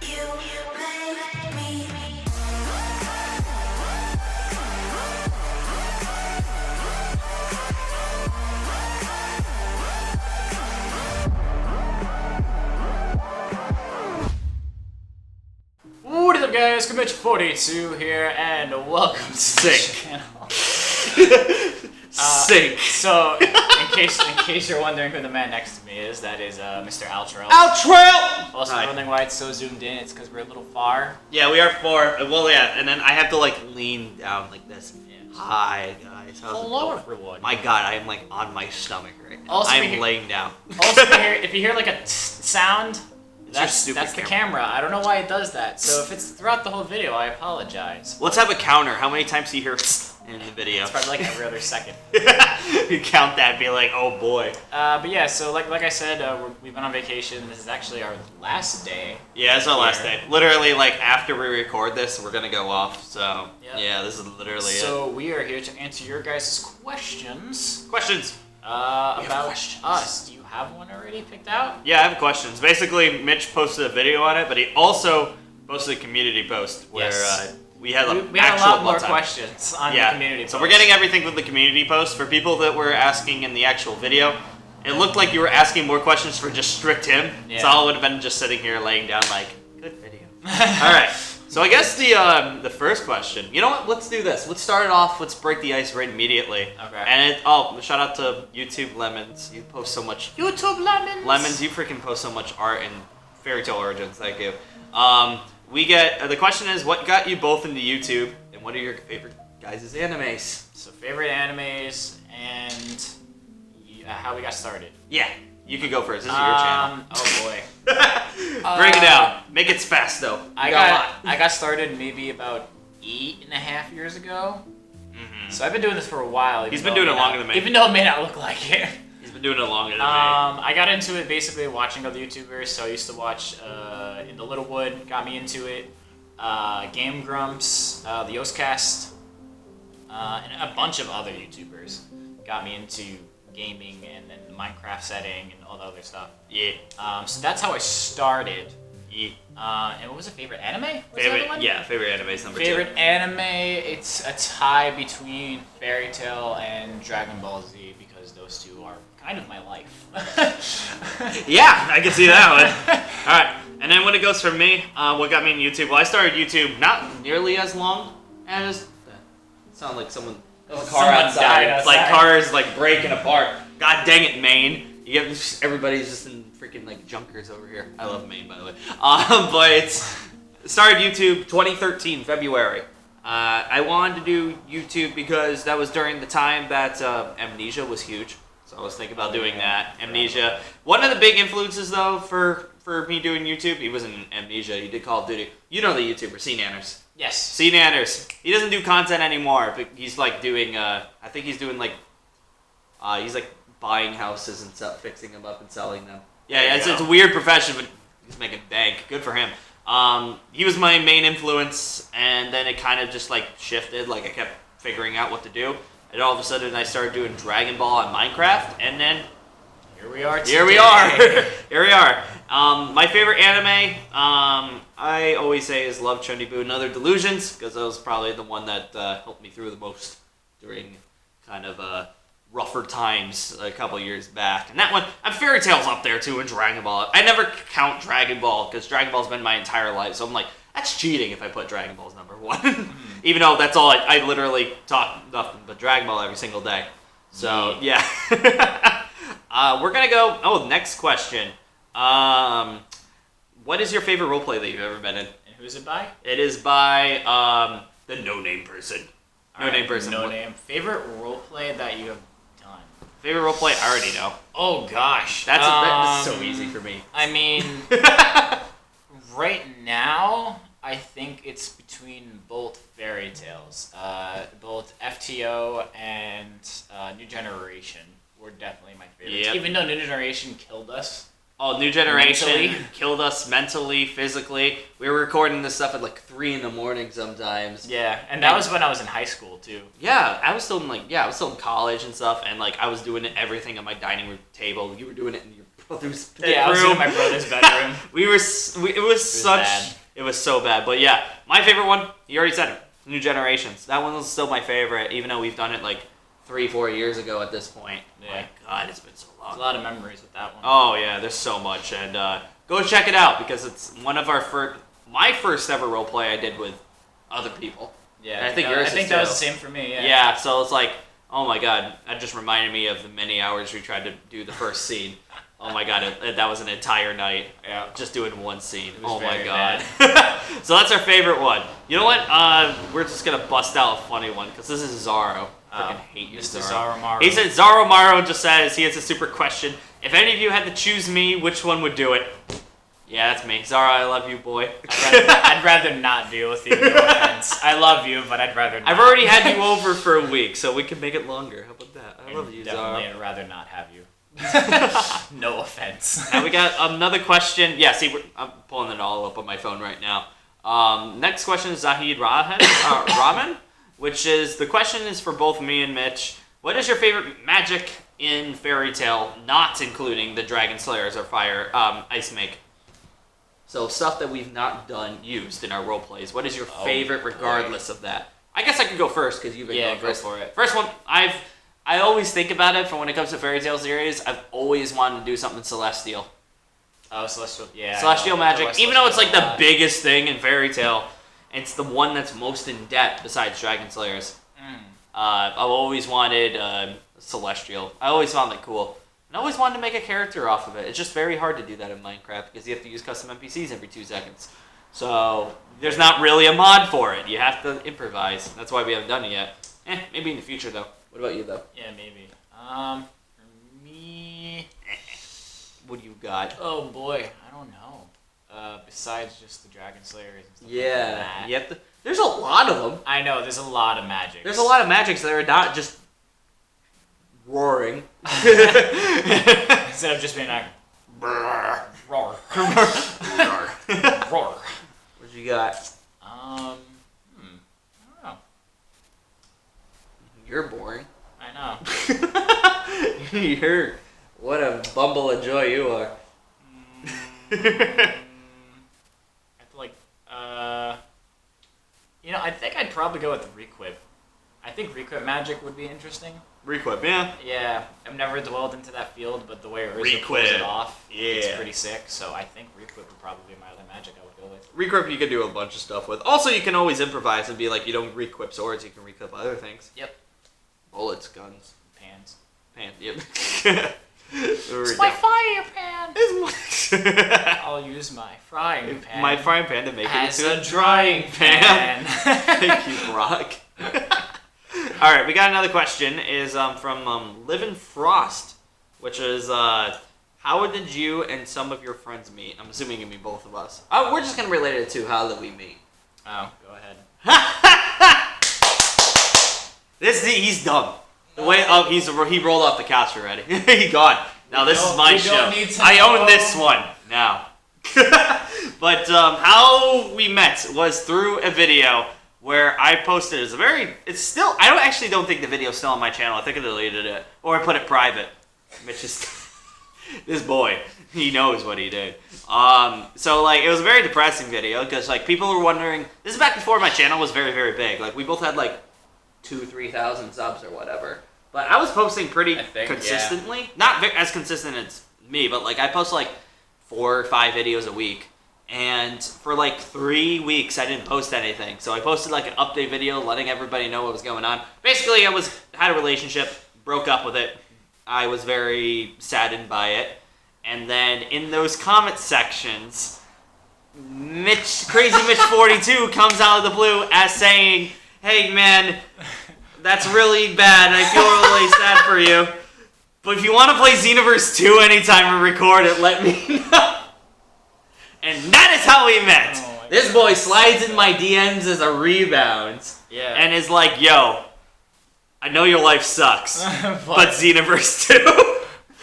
What is up, guys? Mitch42 here, and welcome to the channel. Sync. So, in case you're wondering who the man next to me is, that is Mr. owTreyalP. owTreyalP! Also, wondering why it's so zoomed in, it's because we're a little far. Yeah, we are far. Well, yeah, and then I have to like lean down like this. Yeah. Hi, guys. Hello, everyone. My God, I am like on my stomach right now. Also, I'm laying down. Also, if you hear like a sound, that's the camera. camera. I don't know why it does that. So if it's throughout the whole video, I apologize. Let's have a counter. How many times do you hear in the video? It's probably like every other second. You count that and be like, oh boy. But yeah, so like I said, we've been on vacation. This is actually our last day. Yeah, it's our last day. Literally, like after we record this, we're gonna go off. So yeah, this is literally it. So we are here to answer your guys' questions. Questions. About us. Do you have one already picked out? Yeah, I have questions. Basically, Mitch posted a video on it, but he also posted a community post where we had a lot more questions on the community post. So we're getting everything from the community post. For people that were asking in the actual video, it looked like you were asking more questions for just strict him. Yeah. So I would have been just sitting here laying down like, good video. All right. So I guess the first question, you know what? Let's do this. Let's start it off. Let's break the ice right immediately. Okay. And shout out to YouTube Lemons. You post so much. YouTube Lemons. Lemons, you freaking post so much art and fairy tale origins. Thank you. We get the question is, what got you both into YouTube, and what are your favorite guys' animes? So favorite animes and how we got started. Yeah. You can go first. This is your channel. Oh boy. Break it out. Make it fast though. I got started maybe about 8.5 years ago. Mm-hmm. So I've been doing this for a while. He's been doing it longer than me. Even though it may not look like it. He's been doing it longer than me. I got into it basically watching other YouTubers. So I used to watch In the Littlewood, got me into it. Game Grumps, the Yoscast, and a bunch of other YouTubers got me into gaming and then the Minecraft setting and all the other stuff. Yeah. So that's how I started. Yeah. And what was a favorite anime? Favorite anime is number 2. Favorite anime, it's a tie between Fairy Tail and Dragon Ball Z because those two are kind of my life. Yeah, I can see that one. All right. And then when it goes for me, what got me in YouTube? Well, I started YouTube not nearly as long as... It sounded like someone... A car outside. Like cars like breaking apart. God dang it, Maine! You get everybody's just in freaking like junkers over here. I love Maine, by the way. But it's started YouTube 2013 February. I wanted to do YouTube because that was during the time that Amnesia was huge. So I was thinking about doing that. Amnesia. One of the big influences though for me doing YouTube, he wasn't in Amnesia. He did Call of Duty. You know the YouTuber, C Nanners. Yes. C Nanners. He doesn't do content anymore, but he's like doing, I think he's doing like, he's like buying houses and fixing them up and selling them. Yeah, it's a weird profession, but he's making bank. Good for him. He was my main influence, and then it kind of just like shifted. Like I kept figuring out what to do, and all of a sudden I started doing Dragon Ball on Minecraft, and then here we are today. Here we are. Here we are. My favorite anime, I always say is Love, Chuniboo, and Other Delusions, because that was probably the one that helped me through the most during kind of rougher times a couple years back. And that one, Fairy Tail's up there too, and Dragon Ball. I never count Dragon Ball, because Dragon Ball's been my entire life, so I'm like, that's cheating if I put Dragon Ball as number 1. Even though that's all, I literally talk nothing but Dragon Ball every single day. So, yeah. We're going to go, next question. What is your favorite roleplay that you've ever been in? And who's it by? It is by the no-name person. No-name person. No-name. Favorite roleplay that you have done? Favorite roleplay, I already know. Oh, gosh. That's so easy for me. I mean, right now, I think it's between both fairy tales. Both FTO and New Generation were definitely my favorites. Yep. Even though New Generation killed us. Oh, New Generation killed us mentally, physically. We were recording this stuff at like 3 in the morning sometimes. Yeah, and that was when I was in high school too. Yeah, I was still in college and stuff, and like I was doing everything on my dining room table. You were doing it in your brother's bedroom. Yeah, I was in my brother's bedroom. It was so bad. But yeah, my favorite one, you already said it, New Generations. That one was still my favorite, even though we've done it like 3-4 years ago at this point. Yeah. My God, it's been so long. There's a lot of memories with that one. Oh yeah, there's so much, and go check it out because it's one of my first ever roleplay I did with other people. Yeah, and I think yours. I think that was the same for me. Yeah. Yeah, so it's like, oh my God, that just reminded me of the many hours we tried to do the first scene. Oh my God, that was an entire night. Yeah. Just doing one scene. It was Oh my very God. So that's our favorite one. You know what? We're just gonna bust out a funny one because this is Zaro. Freaking hate you, Mr. Zaro. Zaromaru. He said Zaromaru just says he has a super question. If any of you had to choose me, which one would do it? Yeah, that's me. Zara, I love you, boy. I'd rather not deal with you. No offense. I love you, but I'd rather not. I've already had you over for a week, so we can make it longer. How about that? I love you, Definitely, Zara. I'd rather not have you. No offense. Now we got another question. Yeah, see, I'm pulling it all up on my phone right now. Next question is Zahid Rahman, which is, the question is for both me and Mitch. What is your favorite magic in Fairy Tail, not including the Dragon Slayers or Fire Ice Make? So stuff that we've not used in our role plays. What is your favorite regardless of that? I guess I could go first because you've been going first. Go for it. First one, I always think about it from when it comes to Fairy Tail series. I've always wanted to do something celestial. Oh, celestial, yeah. Celestial magic. Even though it's like the biggest thing in Fairy Tail, it's the one that's most in depth besides Dragon Slayers. I've always wanted celestial. I always found that cool. And I always wanted to make a character off of it. It's just very hard to do that in Minecraft because you have to use custom NPCs every 2 seconds. So there's not really a mod for it. You have to improvise. That's why we haven't done it yet. Maybe in the future though. What about you though? Yeah, maybe. For me, what do you got? Oh boy, I don't know. Besides just the Dragon Slayers and stuff like Yeah, that. there's a lot of them. I know, there's a lot of magic. There's a lot of magics that are not just roaring. Instead of just being like, roar. Roar. Roar. What you got? I don't know. You're boring. I know. What a bumble of joy you are. I feel like, I think I'd probably go with Requip. I think Requip magic would be interesting. Requip, yeah. Yeah, I've never dwelled into that field, but the way Urza Requip. pulls it off, Yeah. it's pretty sick. So I think Requip would probably be my other magic I would go with. Requip you can do a bunch of stuff with. Also, you can always improvise and be like, you don't requip swords, you can requip other things. Yep. Bullets, guns. Pans. Yep. It's my fire pan! I'll use my frying pan. My frying pan to make it as into a drying pan. Thank you, Brock. All right, we got another question. Is from Livin' Frost, which is how did you and some of your friends meet? I'm assuming you mean both of us. We're just gonna relate it to how did we meet. Oh, go ahead. He's dumb. The way he rolled off the couch already. He gone. Now this is my show. I own this one now. But how we met was through a video where I posted. I don't think the video's still on my channel. I think I deleted it or I put it private. Mitch is this boy. He knows what he did. So like it was a very depressing video because like people were wondering. This is back before my channel was very, very big. Like we both had like 2,000-3,000 subs or whatever. But I was posting pretty consistently. Not as consistent as me, but like I post like 4 or 5 videos a week. And for like 3 weeks, I didn't post anything. So I posted like an update video letting everybody know what was going on. Basically, I had a relationship, broke up with it. I was very saddened by it. And then in those comment sections, Crazy Mitch 42 comes out of the blue as saying, "Hey man, that's really bad. I feel really sad for you. But if you want to play Xenoverse 2 anytime and record it, let me know." And that is how we met. Oh this boy slides in my DMs as a rebound. Yeah. And is like, "Yo, I know your life sucks, but Xenoverse 2.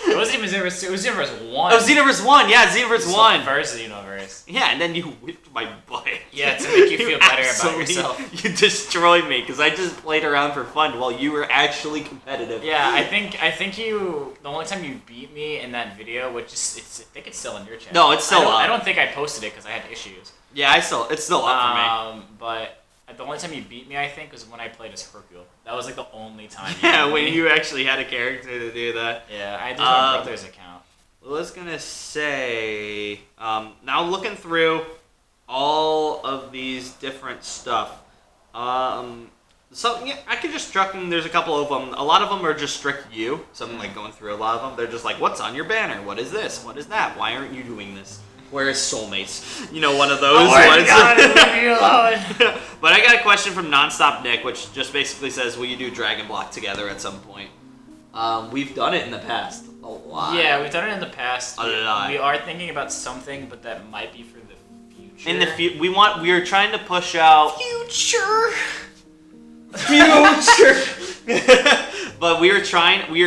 It wasn't even Xenoverse 2, it was Xenoverse 1. Oh, Xenoverse 1, yeah, Xenoverse 1. First Xenoverse. Yeah, and then you whipped my butt. Yeah, to make you feel better about absolutely- yourself. You destroyed me because I just played around for fun while you were actually competitive. Yeah, I think you. The only time you beat me in that video, which is, I think it's still on your channel. No, it's still up. I don't think I posted it because I had issues. Yeah, it's still up for me. But the only time you beat me, I think, was when I played as Hercule. That was like the only time. Yeah, beat when me. you actually had a character to do that. Yeah, I did my brother's account. I was gonna say, now looking through all of these different stuff, so yeah, I could just struck them. There's a couple of them. A lot of them are just strict you. So I'm like going through a lot of them. They're just like, what's on your banner? What is this? What is that? Why aren't you doing this? Where is Soulmates? You know, one of those ones. Leave me alone. But I got a question from Nonstop Nick, which just basically says, will you do Dragon Block together at some point? We've done it in the past a lot. Yeah, we've done it in the past. A lot. We are thinking about something, but that might be for the future. In the we are trying to push out future. But we are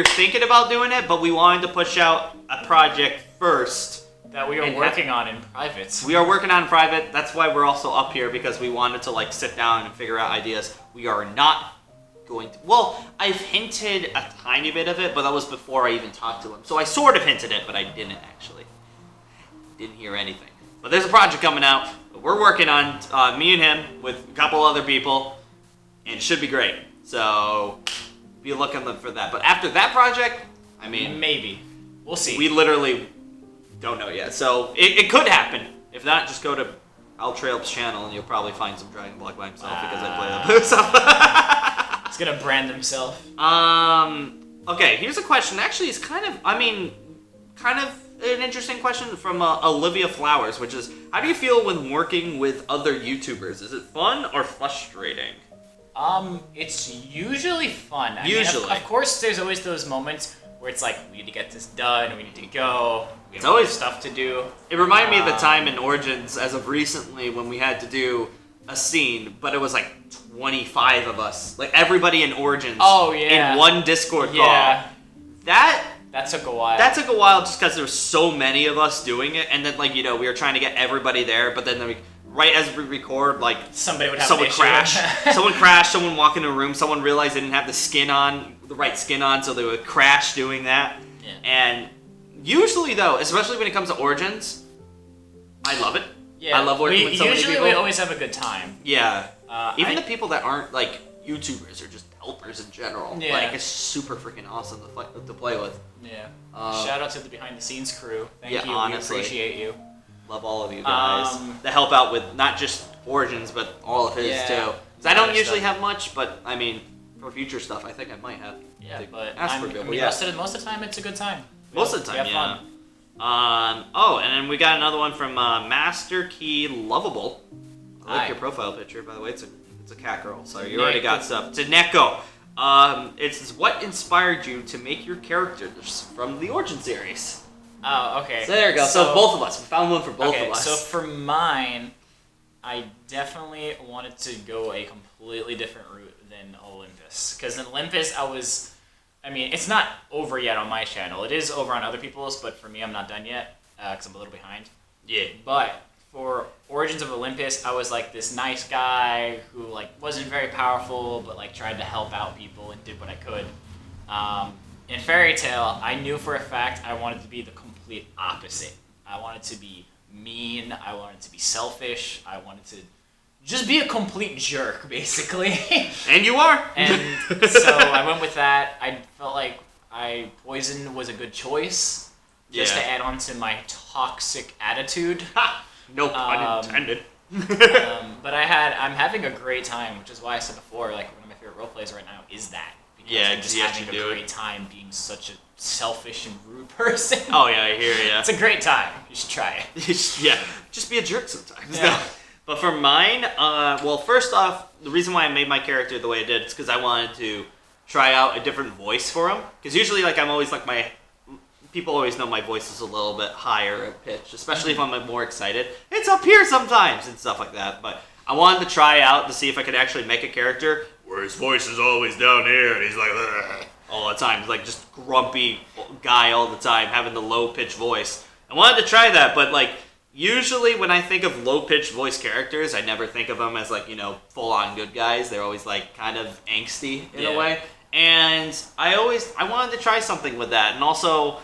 thinking about doing it, but we wanted to push out a project first. That we are working on in private. We are working on private. That's why we're also up here, because we wanted to like sit down and figure out ideas. We are not going to. Well, I've hinted a tiny bit of it, but that was before I even talked to him. So I sort of hinted it, but I didn't actually. Didn't hear anything. But there's a project coming out that we're working on, me and him, with a couple other people, and it should be great. So be looking for that. But after that project, I mean, maybe. We'll see. We literally don't know yet. So it could happen. If not, just go to owTreyalP's channel and you'll probably find some Dragon Block by himself because I play that by myself. He's gonna brand himself. Okay, here's a question. Actually, it's kind of an interesting question from Olivia Flowers, which is, how do you feel when working with other YouTubers? Is it fun or frustrating? It's usually fun. I Usually. mean, of course, there's always those moments where it's like, we need to get this done, we need to go, we have always stuff to do. It reminded me of the time in Origins, as of recently, when we had to do a scene, but it was like 25 of us. Like, everybody in Origins. Oh, yeah. In one Discord call. Yeah. That took a while. That took a while just because there were so many of us doing it, and then, like, you know, we were trying to get everybody there, but then right as we record, like, somebody would have someone an issue. crash. Someone crashed, someone walked in a room, someone realized they didn't have the right skin on, so they would crash doing that. Yeah. And usually, though, especially when it comes to Origins, I love it. Yeah, I love working with so many usually people. we always have a good time. Yeah. Even the people that aren't, like, YouTubers or just helpers in general. Yeah. Like, it's super freaking awesome to play with. Yeah. Shout out to the behind the scenes crew. Thank Yeah, you. honestly. We appreciate you. Love all of you guys that help out with not just Origins, but all of his Yeah. too. 'Cause I don't usually have much, but I mean, for future stuff, I think I might have. Yeah, to but ask for people. most of the time, it's a good time. Most of the We time, have yeah. fun. Oh, and then we got another one from Master Key Lovable. I like Hi. your profile picture, by the way. It's a cat girl, so you Neko. already got stuff. To Neko. It says, what inspired you to make your characters from the Origin series? Oh, okay. So there you go. So both of us. We found one for both of us. So for mine, I definitely wanted to go a completely different route than Olympus. Because in Olympus, I mean, it's not over yet on my channel. It is over on other people's, but for me, I'm not done yet, because I'm a little behind. Yeah. But for Origins of Olympus, I was like this nice guy who like wasn't very powerful, but like tried to help out people and did what I could. In Fairy Tail, I knew for a fact I wanted to be the complete opposite. I wanted to be mean, I wanted to be selfish, I wanted to just be a complete jerk, basically. And you are. And so I went with that. I felt like Poison was a good choice, just to add on to my toxic attitude. Ha! No pun intended. But I'm having a great time, which is why I said before, like, one of my favorite roleplays right now is that. Because Yeah, I'm just you having actually a do it. great time being such a selfish and rude person. Oh yeah, I hear ya. It's a great time. You should try it. Yeah, just be a jerk sometimes. Yeah. No. But for mine, well, first off, the reason why I made my character the way I did is because I wanted to try out a different voice for him. Because usually, like, I'm always like people always know my voice is a little bit higher in pitch, especially if I'm like, more excited. It's up here sometimes and stuff like that. But I wanted to try out to see if I could actually make a character where his voice is always down here and he's like "Ugh," all the time. He's like just grumpy guy all the time, having the low pitched voice. I wanted to try that, but like Usually when I think of low-pitched voice characters, I never think of them as like, full-on good guys. They're always like kind of angsty in a way. And I wanted to try something with that. And also,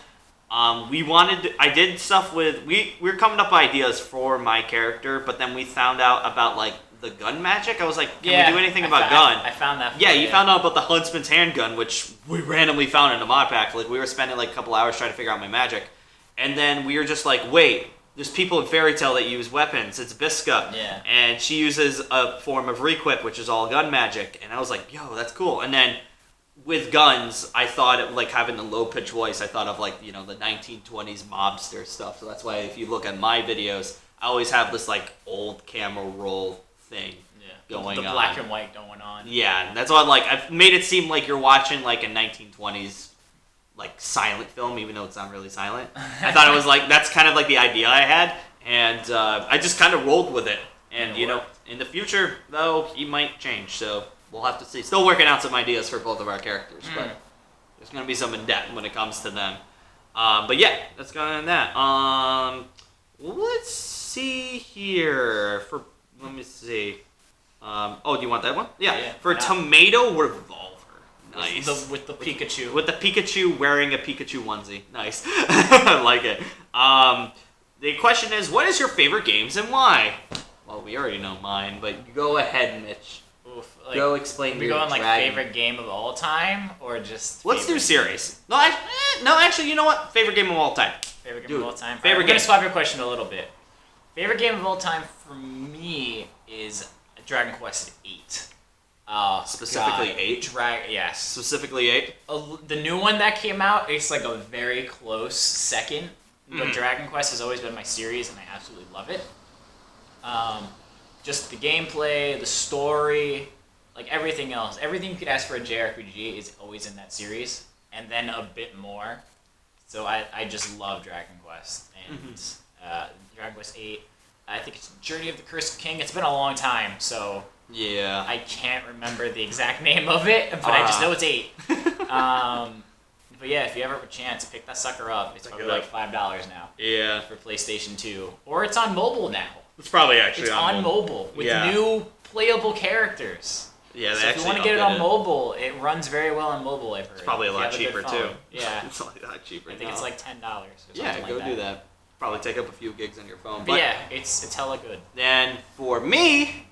I did stuff with, we were coming up with ideas for my character, but then we found out about like the gun magic. I was like, can we do anything about gun? I found that. Yeah, you found out about the Huntsman's handgun, which we randomly found in a mod pack. Like, we were spending like a couple hours trying to figure out my magic. And then we were just like, wait, there's people in Fairy Tail that use weapons. It's Bisca. Yeah. And she uses a form of requip, which is all gun magic. And I was like, yo, that's cool. And then with guns, I thought it, like having a low-pitched voice, I thought of like, the 1920s mobster stuff. So that's why if you look at my videos, I always have this like old camera roll thing going on. The black and white going on. Yeah, that's why I've made it seem like you're watching like a 1920s like silent film, even though it's not really silent. I thought it was like, that's kind of like the idea I had, and I just kind of rolled with it. And in the future though, he might change, so we'll have to see. Still working out some ideas for both of our characters, but there's gonna be some in depth when it comes to them. But yeah, that's going on that. Let's see here. Let me see. Do you want that one? Yeah. For Tomato Revolver. Nice. With the Pikachu. With the Pikachu wearing a Pikachu onesie. Nice. I like it. The question is, what is your favorite games and why? Well, we already know mine, but go ahead, Mitch. Oof, go explain your going like favorite game of all time, or just let's do series. No, actually, you know what? Favorite game of all time. Favorite game of all time. Favorite game. I'm gonna swap your question a little bit. Favorite game of all time for me is Dragon Quest VIII. Specifically 8? Yes. Specifically 8? The new one that came out, it's like a very close second. But Dragon Quest has always been my series, and I absolutely love it. Just the gameplay, the story, like everything else. Everything you could ask for a JRPG is always in that series, and then a bit more. So I just love Dragon Quest. And Dragon Quest VIII, I think it's Journey of the Cursed King. It's been a long time, so... Yeah. I can't remember the exact name of it, but I just know it's 8. But yeah, if you ever have a chance, pick that sucker up. It's probably like $5 now. Yeah. For PlayStation 2. Or it's on mobile now. It's probably actually it's on mobile with new playable characters. Yeah, so if you want to get it on mobile, it runs very well on mobile, I've heard. It's probably a lot cheaper, too. Yeah. It's a lot cheaper I think it's like $10 or something like that. Yeah, go do that. Probably take up a few gigs on your phone. But yeah, it's hella good. Then for me...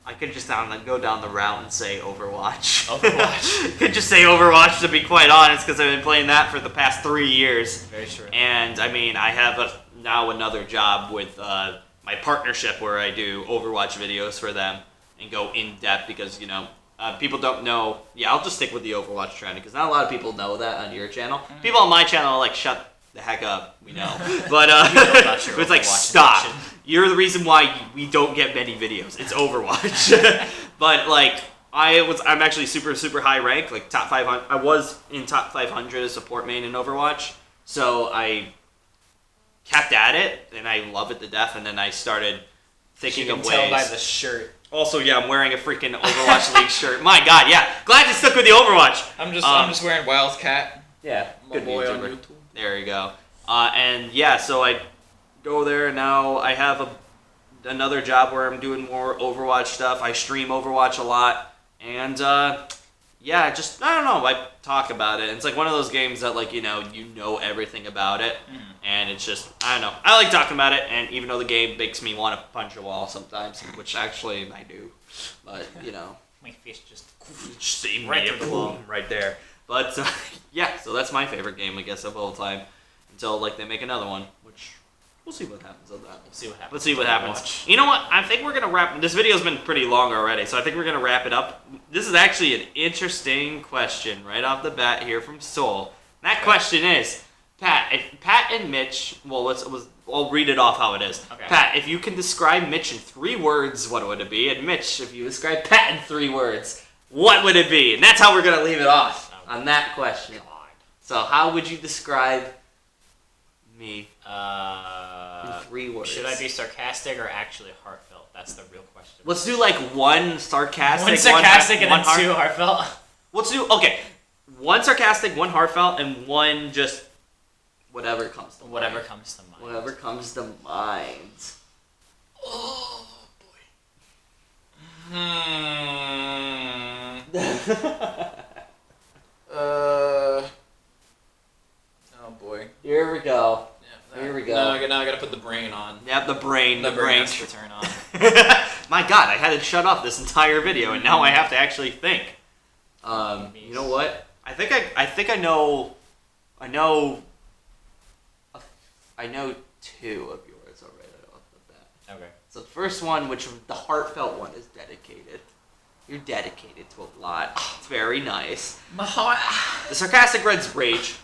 I could just go down the route and say Overwatch. Could just say Overwatch, to be quite honest, because I've been playing that for the past 3 years. Very true. And I mean, I have now another job with my partnership where I do Overwatch videos for them and go in depth because people don't know. Yeah, I'll just stick with the Overwatch trend because not a lot of people know that on your channel. People on my channel are like, shut the heck up, we know. But it's like, stop. You're the reason why we don't get many videos. It's Overwatch. But like, I'm actually super high rank, like top 500. I was in top 500 as support main in Overwatch. So I kept at it, and I love it to death. And then I started thinking of ways. You can tell by the shirt. Also, yeah, I'm wearing a freaking Overwatch League shirt. My God, yeah. Glad you stuck with the Overwatch. I'm just wearing Wildcat. Yeah, good boy on YouTube. There you go. And yeah, so I go there, and now I have another job where I'm doing more Overwatch stuff. I stream Overwatch a lot, and yeah, just, I don't know, I talk about it. It's like one of those games that, like, you know everything about it, and it's just, I don't know. I like talking about it, and even though the game makes me want to punch a wall sometimes, which actually I do, but, my face just right through the wall, right there. But, yeah, so that's my favorite game, I guess, of all time. Until, like, they make another one, which we'll see what happens on that. Let's see what happens. You know what? I think we're going to wrap... This video's been pretty long already, so I think we're going to wrap it up. This is actually an interesting question right off the bat here from Soul. That question is, Pat and Mitch... Well, I'll read it off how it is. Okay. Pat, if you can describe Mitch in 3 words, what would it be? And Mitch, if you describe Pat in 3 words, what would it be? And that's how we're going to leave it off on that question. So how would you describe... me in 3 words? Should I be sarcastic or actually heartfelt? That's the real question. Let's do like one sarcastic, and then 2 heartfelt. Let's do 1 sarcastic, 1 heartfelt, and 1 just Whatever comes to Whatever comes to mind. Whatever comes to mind. Oh boy. Oh boy. Here we go. Yeah, Here we go. Now I gotta put the brain on. Yep, the brain. The brain has to turn on. My God, I had it shut off this entire video, and now I have to actually think. You know what? I think I know two of yours already off the bat. Okay. So the first one, which the heartfelt one, is dedicated. You're dedicated to a lot. It's very nice. My heart. The sarcastic red's rage.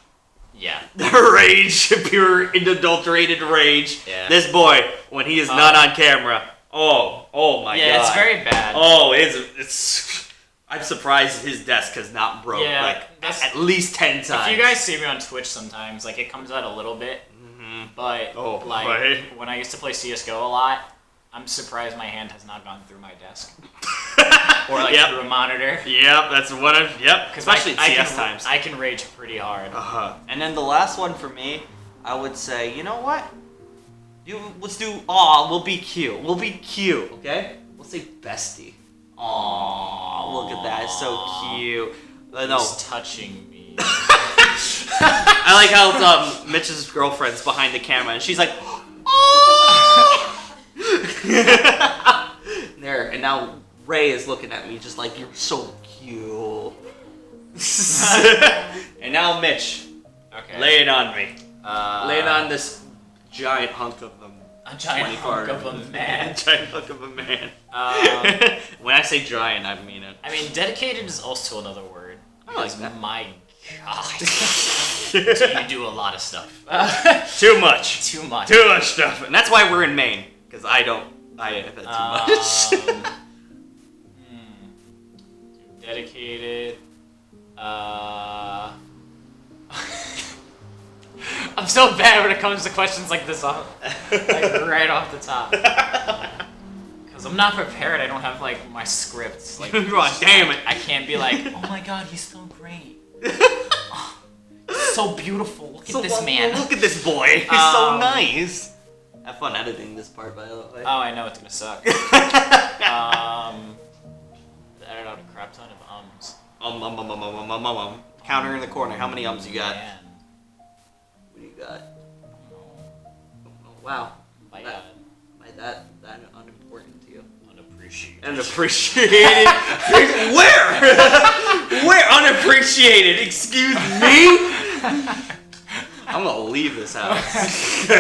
Yeah. The rage, pure unadulterated rage. Yeah. This boy, when he is not on camera, oh my God. Yeah, it's very bad. Oh, it's. I'm surprised his desk has not broke at least 10 times. If you guys see me on Twitch sometimes, like it comes out a little bit, but when I used to play CS:GO a lot, I'm surprised my hand has not gone through my desk or through a monitor. Yep, that's what I've. Yep, especially at CS times. I can rage pretty hard. And then the last one for me, I would say, you know what? Let's do. Aw, we'll be cute. We'll be cute. Okay? We'll say bestie. Aww, look at that. It's so cute. He's touching me. I like how Mitch's girlfriend's behind the camera and she's like, oh! There, and now Ray is looking at me just like, you're so cute. And now Mitch, lay it on me. Lay it on this giant hunk of them. A giant hunk of a man. Giant hunk of a man. When I say giant, I mean it. I mean, dedicated is also another word. I like that. My God. You do a lot of stuff. Too much. Too much. Too much stuff. And that's why we're in Maine. Because I have had too much. Dedicated. I'm so bad when it comes to questions like this, like right off the top. Because I'm not prepared. I don't have like my scripts. Like, damn it! I can't be like, oh my God, he's so great. Oh, he's so beautiful. Look at this man. Look at this boy. He's so nice. Have fun editing this part, by the way. Oh, I know it's gonna suck. Edit out a crap ton of ums. Counter in the corner. How many ums you got? Man. What do you got? Oh, wow. By that unimportant to you. Unappreciated. Unappreciated? Where? Where unappreciated? Excuse me? I'm gonna leave this house.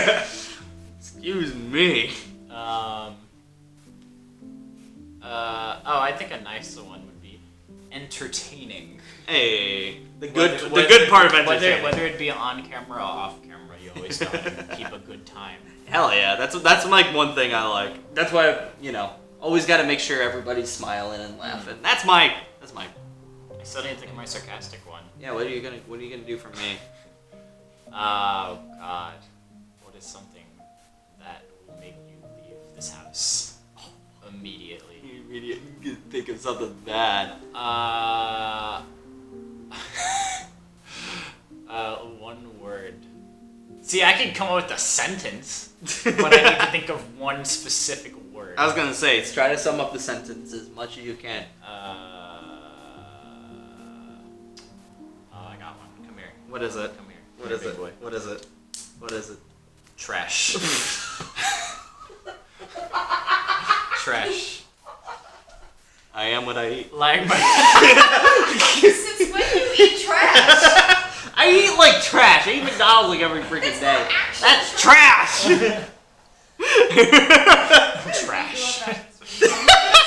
Excuse me. I think a nice one would be entertaining. Hey, the good part of entertaining. Whether it be on camera or off camera, you always gotta keep a good time. Hell yeah, that's like one thing I like. That's why always got to make sure everybody's smiling and laughing. That's my. I still didn't think of my sarcastic one. Yeah, what are you gonna do for me? Oh God, what is something that will make you leave this house immediately? You immediately think of something bad. One word. See, I can come up with a sentence, but I need to think of one specific word. I was gonna say, try to sum up the sentence as much as you can. I got one. Come here. What is it? Come here. What is it? What is it? What is it? Trash. Trash. I am what I eat. Like my. Since when do you eat trash? I eat like trash. I eat McDonald's like every freaking day. That's trash. Trash.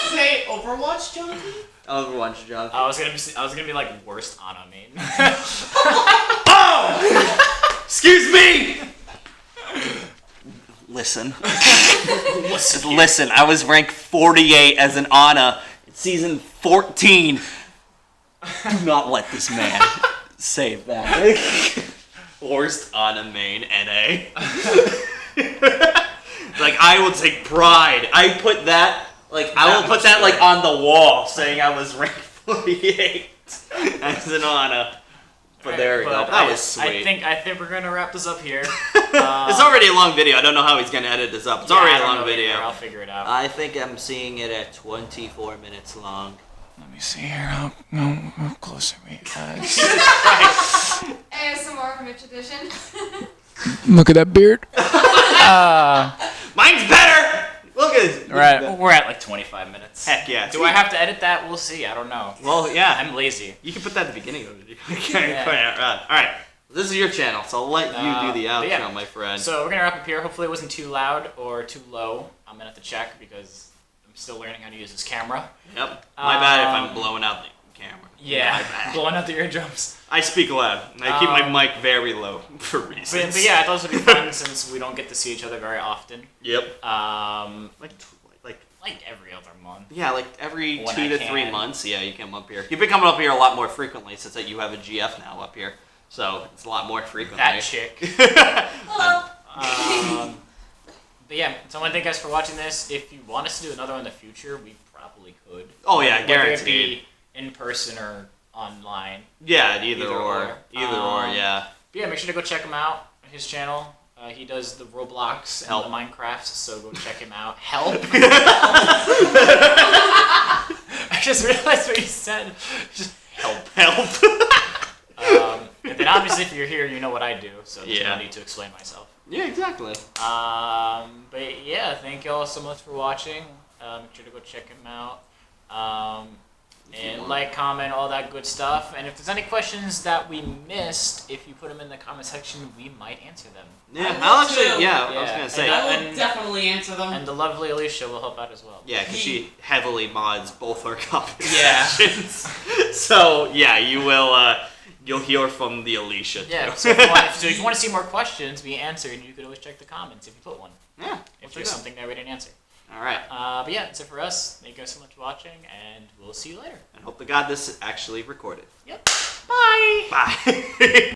Say Overwatch junkie? Overwatch junkie. I was gonna be like worst Anna main. Oh! Excuse me. Listen. Listen. I was ranked 48 as an Ana in season 14. Do not let this man save that. Worst Ana main NA. Like, I will take pride. I put that, like, I will put that, like, on the wall, saying I was ranked 48 as an Ana. But there we go. But That was sweet. I think we're gonna wrap this up here. It's already a long video. I don't know how he's gonna edit this up. It's already a long video. I'll figure it out. I think I'm seeing it at 24 minutes long. Let me see here. How close are we? ASMR Mitch edition. Look at that beard. Mine's better. Look at this. We're at like 25 minutes. Heck yeah. Do I have to edit that? We'll see. I don't know. Well, yeah. I'm lazy. You can put that at the beginning of the video. Yeah. All right. This is your channel, so I'll let you do the outro, yeah. my friend. So we're gonna wrap up here. Hopefully it wasn't too loud or too low. I'm gonna have to check because I'm still learning how to use this camera. Yep. My bad if I'm blowing out the camera. Yeah. Blowing out the eardrums. I speak loud. I keep my mic very low for reasons. But yeah, I thought this would be fun since we don't get to see each other very often. Yep. Like every other month. Yeah, like every When 2 to 3 months. Yeah, you come up here. You've been coming up here a lot more frequently since that you have a GF now up here. So it's a lot more frequently. That chick. Hello. But yeah, so I want to thank you guys for watching this. If you want us to do another one in the future, we probably could. Oh yeah, Whether guaranteed. it be in person or online. Yeah, either or. Either or, yeah. But yeah, make sure to go check him out. His channel. He does the Roblox and the Minecrafts, so go check him out. Help! I just realized what you said. Just help. And then obviously if you're here, you know what I do, so there's no need to explain myself. Yeah, exactly. But yeah, thank you all so much for watching. Make sure to go check him out. And like, comment, all that good stuff. And if there's any questions that we missed, if you put them in the comment section, we might answer them. Yeah, I was gonna say. I will definitely answer them. And the lovely Alicia will help out as well. Yeah, because she heavily mods both our comment Yeah. sections. So yeah, you will. You'll hear from the Alicia too. Yeah. So if you want to see more questions be answered, you could always check the comments if you put one. Yeah. If there's something that we didn't answer. All right. But yeah, that's it for us. Thank you guys so much for watching, and we'll see you later. And hope to God this is actually recorded. Yep. Bye. Bye.